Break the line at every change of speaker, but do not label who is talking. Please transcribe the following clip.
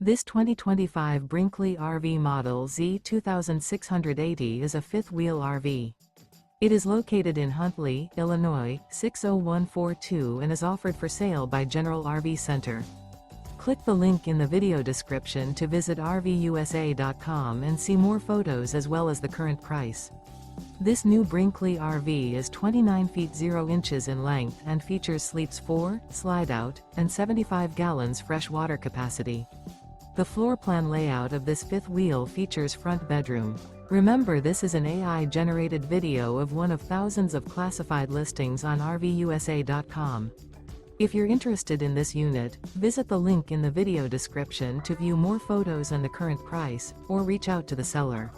This 2025 Brinkley RV Model Z 2680 is a fifth-wheel RV. It is located in Huntley, Illinois, 60142 and is offered for sale by General RV Center. Click the link in the video description to visit RVUSA.com and see more photos as well as the current price. This new Brinkley RV is 29 feet 0 inches in length and features sleeps 4, slide-out, and 75 gallons fresh water capacity. The floor plan layout of this fifth wheel features front bedroom. Remember, this is an AI-generated video of one of thousands of classified listings on RVUSA.com. If you're interested in this unit, visit the link in the video description to view more photos and the current price, or reach out to the seller.